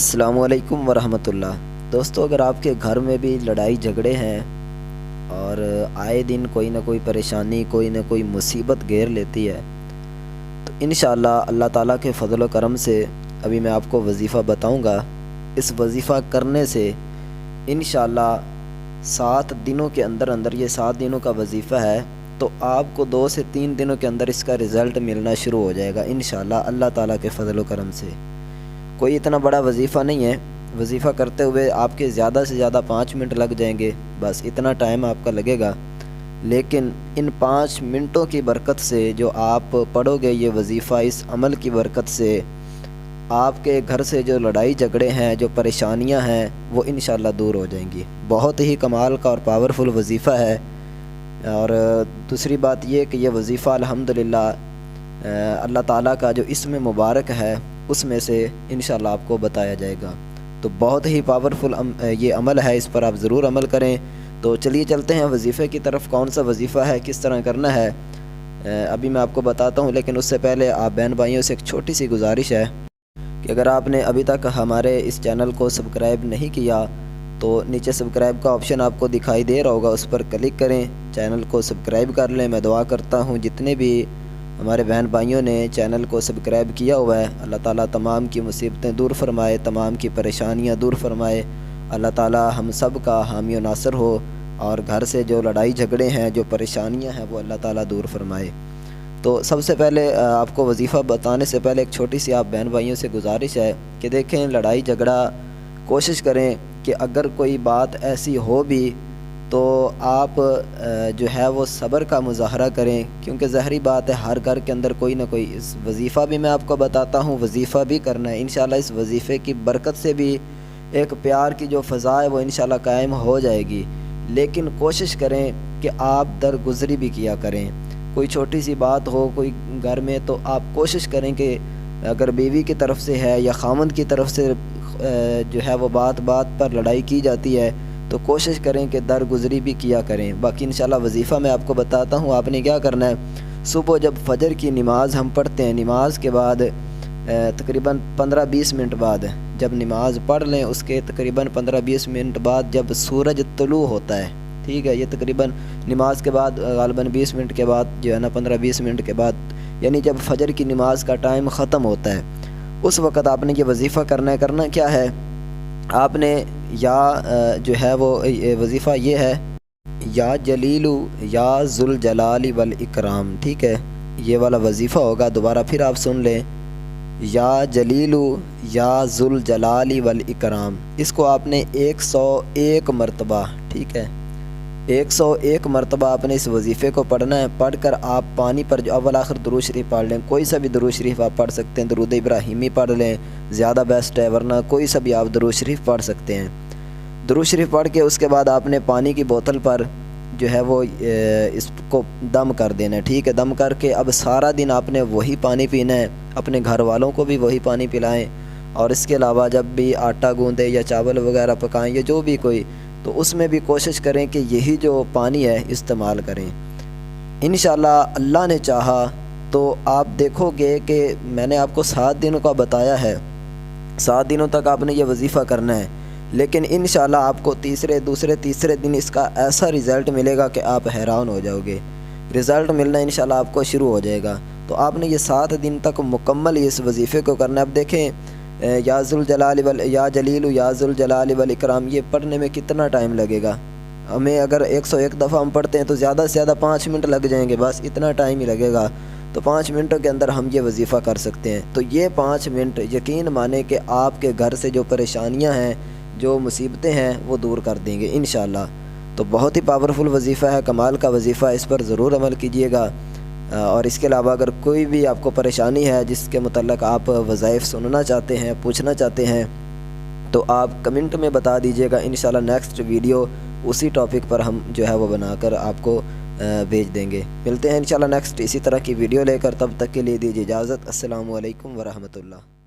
अस्सलाम वालेकुम वरहमतुल्लाह। दोस्तों, अगर आपके घर में भी लड़ाई झगड़े हैं और आए दिन कोई ना कोई परेशानी, कोई ना कोई मुसीबत घेर लेती है, तो इंशाअल्लाह अल्लाह ताला के फ़ज़ल व करम से अभी मैं आपको वजीफ़ा बताऊंगा। इस वजीफ़ा करने से इंशाअल्लाह 7 दिनों के अंदर अंदर, ये 7 दिनों का वजीफ़ा है, तो आपको 2 से 3 दिनों के अंदर इसका रिज़ल्ट मिलना शुरू हो जाएगा इंशाअल्लाह अल्लाह ताला के फ़ज़ल व करम से। कोई इतना बड़ा वजीफ़ा नहीं है, वजीफ़ा करते हुए आपके ज़्यादा से ज़्यादा 5 मिनट लग जाएंगे, बस इतना टाइम आपका लगेगा। लेकिन इन 5 मिनटों की बरकत से जो आप पढ़ोगे ये वजीफ़ा, इस अमल की बरकत से आपके घर से जो लड़ाई झगड़े हैं, जो परेशानियां हैं, वो इंशाअल्लाह दूर हो जाएंगी। बहुत ही कमाल का और पावरफुल वजीफ़ा है। और दूसरी बात ये कि ये वजीफ़ा अल्हम्दुलिल्लाह अल्लाह ताला का जो इसमें मुबारक है उसमें से इंशाअल्लाह आपको बताया जाएगा। तो बहुत ही पावरफुल ये अमल है, इस पर आप ज़रूर अमल करें। तो चलिए चलते हैं वजीफ़े की तरफ। कौन सा वजीफ़ा है, किस तरह करना है, अभी मैं आपको बताता हूँ। लेकिन उससे पहले आप बहन भाइयों से एक छोटी सी गुजारिश है कि अगर आपने अभी तक हमारे इस चैनल को सब्सक्राइब नहीं किया तो नीचे सब्सक्राइब का ऑप्शन आपको दिखाई दे रहा होगा, उस पर क्लिक करें, चैनल को सब्सक्राइब कर लें। मैं दुआ करता हूँ जितने भी हमारे बहन भाइयों ने चैनल को सब्सक्राइब किया हुआ है, अल्लाह ताला तमाम की मुसीबतें दूर फरमाए, तमाम की परेशानियां दूर फरमाए। अल्लाह ताला हम सब का हामी व नासर हो और घर से जो लड़ाई झगड़े हैं, जो परेशानियां हैं, वो अल्लाह ताला दूर फरमाए। तो सबसे पहले आपको वजीफ़ा बताने से पहले एक छोटी सी आप बहन भाइयों से गुजारिश है कि देखें, लड़ाई झगड़ा कोशिश करें कि अगर कोई बात ऐसी हो भी तो आप जो है वो सब्र का मुज़ाहरा करें, क्योंकि ज़ाहिरी बात है हर घर के अंदर कोई ना कोई, इस वजीफ़ा भी मैं आपको बताता हूँ, वजीफ़ा भी करना है इंशाअल्लाह। इस वजीफ़े की बरकत से भी एक प्यार की जो फ़ज़ा है वो इंशाअल्लाह कायम हो जाएगी। लेकिन कोशिश करें कि आप दरगुजरी भी किया करें। कोई छोटी सी बात हो कोई घर में, तो आप कोशिश करें कि अगर बीवी की तरफ से है या खामद की तरफ से जो है वो बात पर लड़ाई की जाती है, तो कोशिश करें कि दरगुजरी भी किया करें। बाकी इंशाअल्लाह वजीफ़ा मैं आपको बताता हूँ। आपने क्या करना है, सुबह जब फजर की नमाज़ हम पढ़ते हैं, नमाज के बाद तकरीबन 15-20 मिनट बाद जब नमाज पढ़ लें, उसके तकरीबन 15-20 मिनट बाद जब सूरज तुलू होता है, ठीक है, ये तकरीबन नमाज के बाद ग़ालिबन 20 मिनट के बाद जो है ना, 15-20 मिनट के बाद, यानी जब फजर की नमाज का टाइम ख़त्म होता है, उस वक़्त आपने ये वजीफ़ा करना है। करना क्या है, आपने या जो है वो वजीफ़ा ये है, या जलीलु या ज़ुल जलाली वल इकराम, ठीक है, ये वाला वजीफ़ा होगा। दोबारा फिर आप सुन लें, या जलीलु या ज़ुल जलाली वल इकराम। इसको आपने 101 मरतबा, ठीक है, 101 मरतबा आपने इस वजीफ़े को पढ़ना है। पढ़कर आप पानी पर जो अव्वल आखिर दुरूद शरीफ पढ़ लें, कोई सा भी दुरूद शरीफ आप पढ़ सकते हैं, दुरूद इब्राहिमी पढ़ लें, ज़्यादा बेस्ट है, वरना कोई सा भी आप दुरूद शरीफ पढ़ सकते हैं। दुरूद शरीफ पढ़ के उसके बाद आपने पानी की बोतल पर जो है वो इसको दम कर देना है, ठीक है। दम करके अब सारा दिन आपने वही पानी पीना है, अपने घर वालों को भी वही पानी पिलाएं, और इसके अलावा जब भी आटा गूंदें या चावल वगैरह पकाएं या जो भी कोई, तो उसमें भी कोशिश करें कि यही जो पानी है इस्तेमाल करें। इंशाअल्लाह अल्लाह ने चाहा तो आप देखोगे कि मैंने आपको 7 दिनों का बताया है, 7 दिनों तक आपने ये वजीफ़ा करना है। लेकिन इंशाअल्लाह आपको तीसरे दिन इसका ऐसा रिज़ल्ट मिलेगा कि आप हैरान हो जाओगे। रिज़ल्ट मिलना इंशाअल्लाह आपको शुरू हो जाएगा। तो आपने ये 7 दिन तक मुकम्मल इस वजीफ़े को करना है। अब देखें, या ज़ुल जलाल वल या जलीलु या ज़ुल जलाल वल इकराम, ये पढ़ने में कितना टाइम लगेगा हमें। अगर 101 दफ़ा हम पढ़ते हैं तो ज़्यादा से ज़्यादा 5 मिनट लग जाएंगे, बस इतना टाइम ही लगेगा। तो 5 मिनटों के अंदर हम ये वजीफ़ा कर सकते हैं। तो ये 5 मिनट यकीन माने कि आपके घर से जो परेशानियां हैं, जो मुसीबतें हैं, वो दूर कर देंगे इंशाअल्लाह। तो बहुत ही पावरफुल वजीफ़ा है, कमाल का वजीफ़ा, इस पर ज़रूर अमल कीजिएगा। और इसके अलावा अगर कोई भी आपको परेशानी है जिसके मुतल्लक़ आप वज़ाइफ़ सुनना चाहते हैं, पूछना चाहते हैं, तो आप कमेंट में बता दीजिएगा। इंशाअल्लाह नेक्स्ट वीडियो उसी टॉपिक पर हम जो है वो बनाकर आपको भेज देंगे। मिलते हैं इंशाअल्लाह नेक्स्ट इसी तरह की वीडियो लेकर, तब तक के लिए दीजिए इजाज़त। अस्सलामु अलैकुम वरहमतुल्लाह।